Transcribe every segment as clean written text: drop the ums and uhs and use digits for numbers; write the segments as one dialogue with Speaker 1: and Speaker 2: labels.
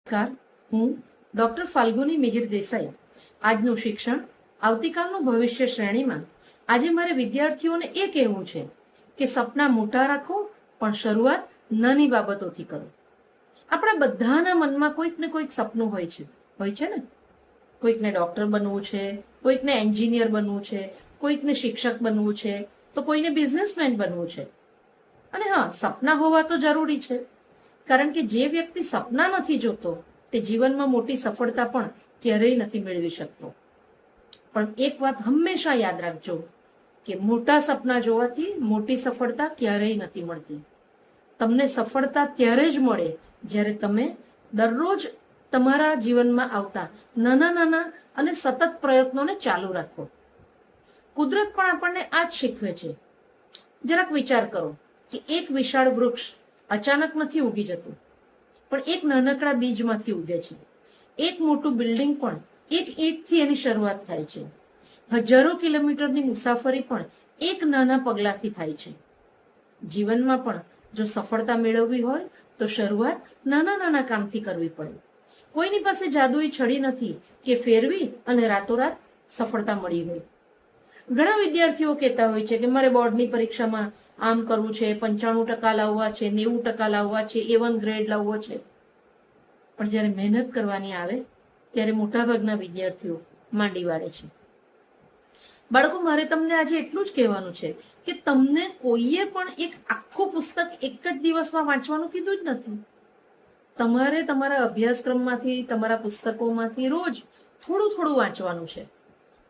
Speaker 1: નમસ્કાર, હું ડોક્ટર ફાલ્ગુની મિહિર દેસાઈ. આજનું શિક્ષણ આવતીકાલનું ભવિષ્ય શ્રેણીમાં આજે મારે વિદ્યાર્થીઓને એ કહેવું છે કે સપના મોટા રાખો, પણ શરૂઆત નાની બાબતોથી કરો. આપણા બધાના મનમાં કોઈક ને કોઈક સપનું હોય છે ને. કોઈકને ડોક્ટર બનવું છે, કોઈકને એન્જિનિયર બનવું છે, કોઈકને શિક્ષક બનવું છે, તો કોઈને બિઝનેસમેન બનવું છે. અને હા, સપના હોવા તો જરૂરી છે, કારણ કે જે વ્યક્તિ સપના નથી જોતો તે જીવનમાં મોટી સફળતા પણ ક્યારેય નથી મેળવી શકતો. પણ એક વાત હંમેશા યાદ રાખજો કે મોટા સપના જોવાથી મોટી સફળતા ક્યારેય નથી મળતી. તમને સફળતા ત્યારે જ મળે જ્યારે તમે દરરોજ તમારા જીવનમાં આવતા નાના નાના અને સતત પ્રયત્નોને ચાલુ રાખો. કુદરત પણ આપણને આ જ શીખવે છે. જરાક વિચાર કરો કે એક વિશાળ વૃક્ષ અચાનક નથી ઉગી જતું, પણ એક નાનકડા બીજમાંથી ઉગે છે. એક મોટું બિલ્ડિંગ પણ એક ઈંટથી એની શરૂઆત થાય છે. હજારો કિલોમીટરની મુસાફરી પણ એક નાના પગલાથી થાય છે. જીવનમાં પણ જો સફળતા મેળવવી હોય તો શરૂઆત નાના નાના કામથી કરવી પડે. કોઈની પાસે જાદુઈ છડી નથી કે ફેરવી અને રાતોરાત સફળતા મળી હોય. ઘણા વિદ્યાર્થીઓ કહેતા હોય છે કે મારે બોર્ડની પરીક્ષામાં આમ કરવું છે, 95% લાવવા છે, 90% લાવવા છે, A1 ગ્રેડ લાવવો છે. પણ જ્યારે મહેનત કરવાની આવે ત્યારે મોટાભાગના વિદ્યાર્થીઓ માંડી વાળે છે. બાળકો, મારે તમને આજે એટલું જ કહેવાનું છે કે તમને કોઈએ પણ એક આખું પુસ્તક એક જ દિવસમાં વાંચવાનું કીધું જ નથી. તમારે તમારા અભ્યાસક્રમમાંથી, તમારા પુસ્તકોમાંથી રોજ થોડું થોડું વાંચવાનું છે.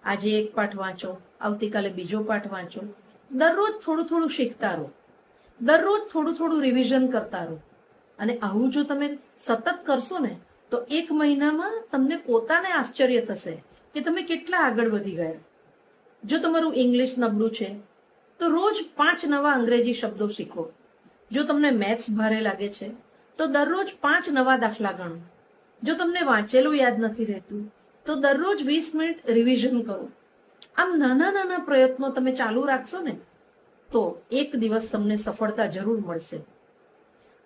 Speaker 1: આજે એક પાઠ વાંચો, આવતીકાલે બીજો પાઠ વાંચો. દરરોજ થોડું થોડું શીખતા રહો, દરરોજ થોડું થોડું રિવિઝન કરતા રહો. અને આવું જો તમે સતત કરશો ને તો એક મહિનામાં તમને પોતાને આશ્ચર્ય થશે કે તમે કેટલા આગળ વધી ગયા. જો તમારું ઇંગ્લિશ નબળું છે તો રોજ 5 નવા અંગ્રેજી શબ્દો શીખો. જો તમને મેથ્સ ભારે લાગે છે તો દરરોજ 5 નવા દાખલા ગણો. જો તમને વાંચેલું યાદ નથી રહેતું તો દરરોજ 20 મિનિટ રિવિઝન કરો. આમ નાના નાના પ્રયત્નો તમે ચાલુ રાખશો ને તો એક દિવસ તમને સફળતા જરૂર મળશે.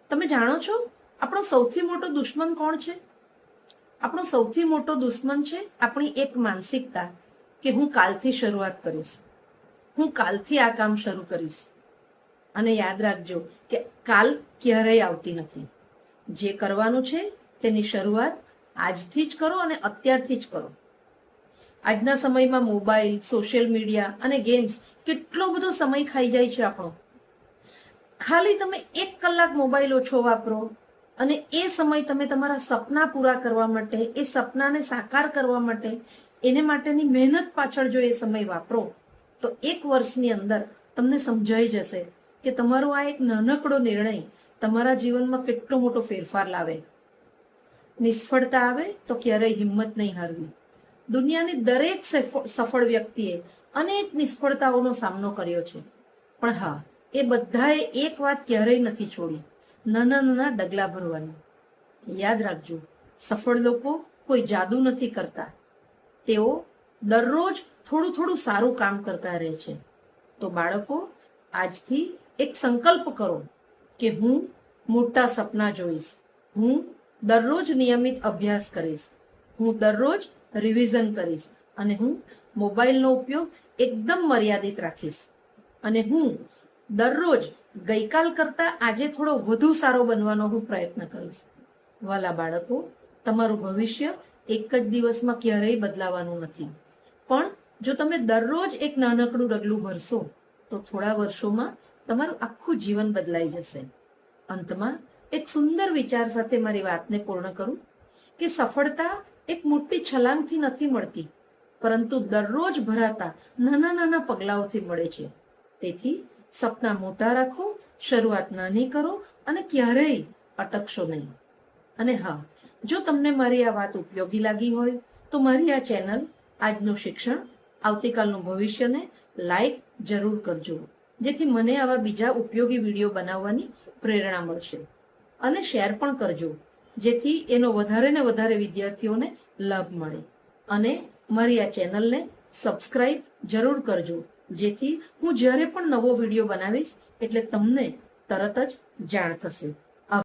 Speaker 1: તમે જાણો છો આપણો સૌથી મોટો દુશ્મન કોણ છે? આપણો સૌથી મોટો દુશ્મન છે આપણી એક માનસિકતા કે હું કાલથી શરૂઆત કરીશ, હું કાલથી આ કામ શરૂ કરીશ. અને યાદ રાખજો કે કાલ ક્યારેય આવતી નથી. જે કરવાનું છે તેની શરૂઆત આજથી જ કરો અને અત્યારથી જ કરો. આજના સમયમાં મોબાઈલ, સોશિયલ મીડિયા અને ગેમ્સ કેટલો બધો સમય ખાઈ જાય છે આપણો. ખાલી તમે 1 કલાક મોબાઈલ ઓછો વાપરો અને એ સમય તમે તમારા સપના પૂરા કરવા માટે, એ સપનાને સાકાર કરવા માટે, એને માટેની મહેનત પાછળ જો એ સમય વાપરો તો 1 વર્ષની અંદર તમને સમજાઈ જશે કે તમારો આ એક નાનકડો નિર્ણય તમારા જીવનમાં કેટલો મોટો ફેરફાર લાવે. નિષ્ફળતા આવે તો ક્યારેય હિંમત નહીં હારવી. દુનિયાની દરેક સફળ વ્યક્તિએ અનેક નિષ્ફળતાઓનો સામનો કર્યો છે, પણ હા, એ બધાએ એક વાત ક્યારેય નથી છોડી, નાના નાના ડગલા ભરવાનું. યાદ રાખજો, સફળ લોકો કોઈ જાદુ નથી કરતા, તેઓ દરરોજ થોડું થોડું સારું કામ કરતા રહે છે. તો બાળકો, આજથી એક સંકલ્પ કરો કે હું મોટા સપના જોઈશ, હું દરરોજ નિયમિત અભ્યાસ કરીશ, હું દરરોજ રિવિઝન કરીશ, અને હું મોબાઈલનો ઉપયોગ એકદમ મર્યાદિત રાખીશ, અને હું દરરોજ ગઈકાલ કરતા આજે થોડો વધુ સારો બનવાનો હું પ્રયત્ન કરીશ. વાલા બાળકો, તમારું ભવિષ્ય એક જ દિવસમાં ક્યારેય બદલાવાનું નથી, પણ જો તમે દરરોજ એક નાનકડું ડગલું ભરશો તો થોડા વર્ષોમાં તમારું આખું જીવન બદલાઈ જશે. અંતમાં એક સુંદર વિચાર સાથે મારી વાતને પૂર્ણ કરું કે સફળતા એક મોટી છલાંગથી નથી મળતી, પરંતુ દરરોજ ભરાતા નાના નાના પગલાઓથી મળે છે. તેથી સપના મોટા રાખો, શરૂઆત નાની કરો અને ક્યારેય અટકશો નહીં. અને હા, જો તમને મારી આ વાત ઉપયોગી લાગી હોય તો મારી આ ચેનલ આજનું શિક્ષણ આવતીકાલનું ભવિષ્યને લાઈક જરૂર કરજો, જેથી મને આવા બીજા ઉપયોગી વિડીયો બનાવવાની પ્રેરણા મળશે. અને શેર પણ કરજો, જેથી એનો વધારે ને વધારે વિદ્યાર્થીઓને લાભ મળે. અને મારી આ ચેનલને સબસ્ક્રાઇબ જરૂર કરજો, જેથી હું જ્યારે પણ નવો વિડીયો બનાવીશ એટલે તમને તરત જ જાણ થશે.